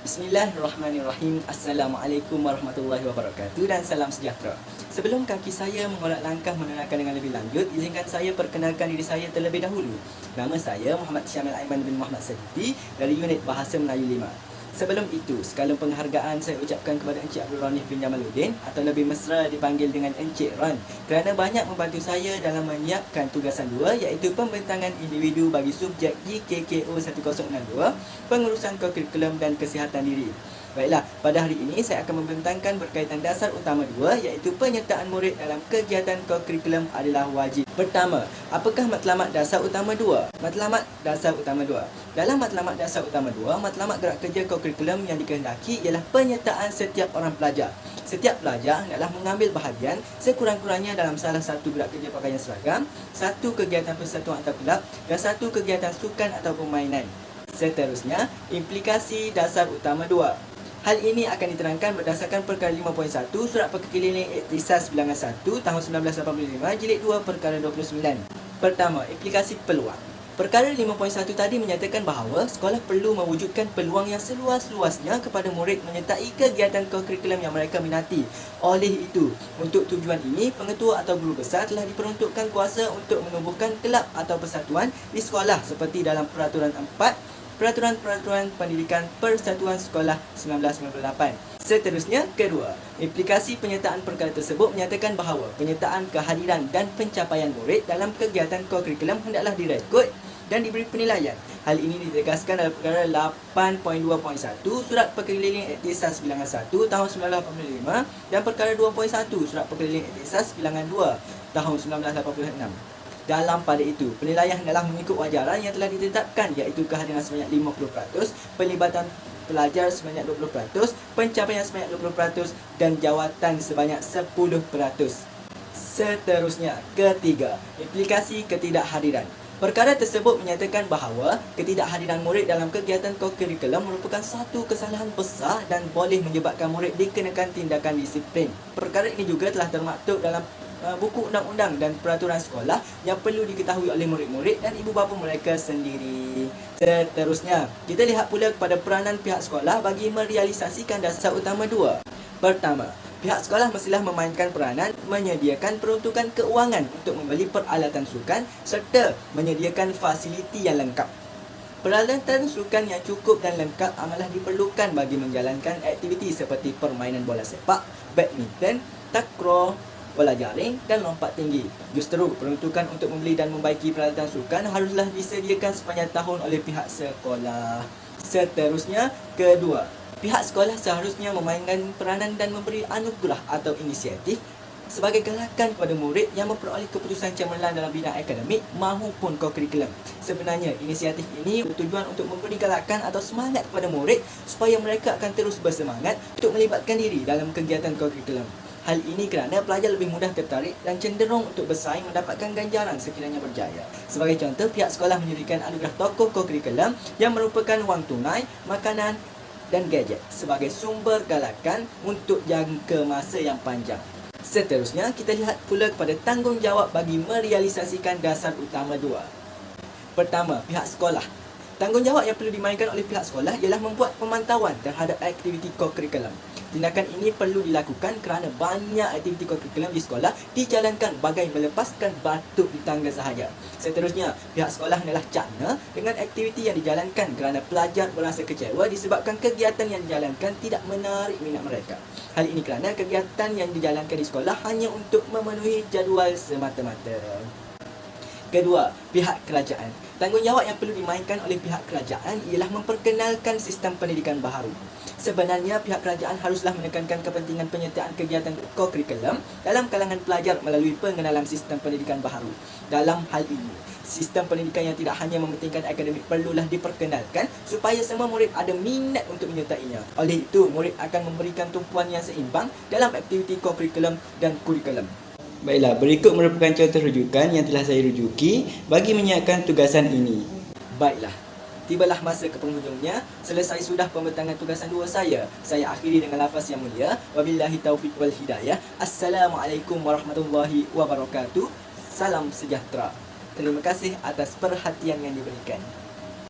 Bismillahirrahmanirrahim. Assalamualaikum warahmatullahi wabarakatuh dan salam sejahtera. Sebelum kaki saya mengolak langkah menerangkan dengan lebih lanjut, izinkan saya perkenalkan diri saya terlebih dahulu. Nama saya Muhammad Syamil Aiman bin Muhammad Saditi dari unit Bahasa Melayu 5. Sebelum itu, sekalian penghargaan saya ucapkan kepada Encik Abdul Ranif bin Jamaluddin atau lebih mesra dipanggil dengan Encik Ran kerana banyak membantu saya dalam menyiapkan tugasan 2 iaitu pembentangan individu bagi subjek GKKO 1062, pengurusan kurikulum dan kesihatan diri. Baiklah, pada hari ini saya akan membentangkan berkaitan dasar utama 2 iaitu penyertaan murid dalam kegiatan kurikulum adalah wajib. Pertama, apakah matlamat dasar utama 2? Matlamat dasar utama 2. Dalam matlamat dasar utama 2, matlamat gerak kerja kurikulum yang dikehendaki ialah penyertaan setiap orang pelajar. Setiap pelajar hendaklah mengambil bahagian sekurang-kurangnya dalam salah satu gerak kerja pakaian seragam, satu kegiatan persatuan atau kelab dan satu kegiatan sukan atau permainan. Seterusnya, implikasi dasar utama 2. Hal ini akan diterangkan berdasarkan perkara 5.1 Surat Perkeliling Iktisas Bilangan 1 tahun 1985 Jilid 2 perkara 29. Pertama, implikasi peluang. Perkara 5.1 tadi menyatakan bahawa sekolah perlu mewujudkan peluang yang seluas-luasnya kepada murid menyertai kegiatan kurikulum yang mereka minati. Oleh itu, untuk tujuan ini, pengetua atau guru besar telah diperuntukkan kuasa untuk menubuhkan kelab atau persatuan di sekolah seperti dalam Peraturan 4 Peraturan Pendidikan Persatuan Sekolah 1998. Seterusnya, kedua, implikasi penyertaan perkara tersebut menyatakan bahawa penyertaan kehadiran dan pencapaian murid dalam kegiatan kurikulum hendaklah direkod dan diberi penilaian. Hal ini ditegaskan dalam perkara 8.2.1 Surat Perkeliling Iktisas Bilangan 1 tahun 1985 dan perkara 2.1 Surat Perkeliling Iktisas Bilangan 2 tahun 1986. Dalam pada itu, penilaian hendaklah mengikut wajaran yang telah ditetapkan iaitu kehadiran sebanyak 50%, pelibatan pelajar sebanyak 20%, pencapaian sebanyak 20% dan jawatan sebanyak 10%. Seterusnya, ketiga, implikasi ketidakhadiran. Perkara tersebut menyatakan bahawa ketidakhadiran murid dalam kegiatan kurikulum merupakan satu kesalahan besar dan boleh menyebabkan murid dikenakan tindakan disiplin. Perkara ini juga telah termaktub dalam buku undang-undang dan peraturan sekolah yang perlu diketahui oleh murid-murid dan ibu bapa mereka sendiri. Seterusnya, kita lihat pula kepada peranan pihak sekolah bagi merealisasikan dasar utama 2. Pertama, pihak sekolah mestilah memainkan peranan menyediakan peruntukan keuangan untuk membeli peralatan sukan serta menyediakan fasiliti yang lengkap. Peralatan sukan yang cukup dan lengkap amalah diperlukan bagi menjalankan aktiviti seperti permainan bola sepak, badminton, takraw, bola jaring dan lompat tinggi. Justru, peruntukan untuk membeli dan membaiki peralatan sukan haruslah disediakan sepanjang tahun oleh pihak sekolah. Seterusnya, kedua, pihak sekolah seharusnya memainkan peranan dan memberi anugerah atau inisiatif sebagai galakan kepada murid yang memperoleh keputusan cemerlang dalam bidang akademik maupun kurikulum. Sebenarnya, inisiatif ini bertujuan untuk memberi galakan atau semangat kepada murid supaya mereka akan terus bersemangat untuk melibatkan diri dalam kegiatan kurikulum. Hal ini kerana pelajar lebih mudah tertarik dan cenderung untuk bersaing mendapatkan ganjaran sekiranya berjaya. Sebagai contoh, pihak sekolah menyediakan anugerah tokoh kurikulum yang merupakan wang tunai, makanan dan gadget sebagai sumber galakan untuk jangka masa yang panjang. Seterusnya, kita lihat pula kepada tanggungjawab bagi merealisasikan dasar utama 2. Pertama, pihak sekolah. Tanggungjawab yang perlu dimainkan oleh pihak sekolah ialah membuat pemantauan terhadap aktiviti kurikulum. Tindakan ini perlu dilakukan kerana banyak aktiviti kurikulum di sekolah dijalankan bagai melepaskan batuk di tangga sahaja. Seterusnya, pihak sekolah hendaklah cakna dengan aktiviti yang dijalankan kerana pelajar merasa kecewa disebabkan kegiatan yang dijalankan tidak menarik minat mereka. Hal ini kerana kegiatan yang dijalankan di sekolah hanya untuk memenuhi jadual semata-mata. Kedua, pihak kerajaan. Tanggungjawab yang perlu dimainkan oleh pihak kerajaan ialah memperkenalkan sistem pendidikan baharu. Sebenarnya, pihak kerajaan haruslah menekankan kepentingan penyertaan kegiatan kurikulum dalam kalangan pelajar melalui pengenalan sistem pendidikan baharu. Dalam hal ini, sistem pendidikan yang tidak hanya mementingkan akademik perlulah diperkenalkan supaya semua murid ada minat untuk menyertainya. Oleh itu, murid akan memberikan tumpuan yang seimbang dalam aktiviti kurikulum dan kurikulum. Baiklah, berikut merupakan contoh rujukan yang telah saya rujuki bagi menyiapkan tugasan ini. Baiklah, tibalah masa ke penghujungnya. Selesai sudah pembentangan tugasan 2 saya. Saya akhiri dengan lafaz yang mulia. Wabillahi taufiq wal hidayah. Assalamualaikum warahmatullahi wabarakatuh. Salam sejahtera. Terima kasih atas perhatian yang diberikan.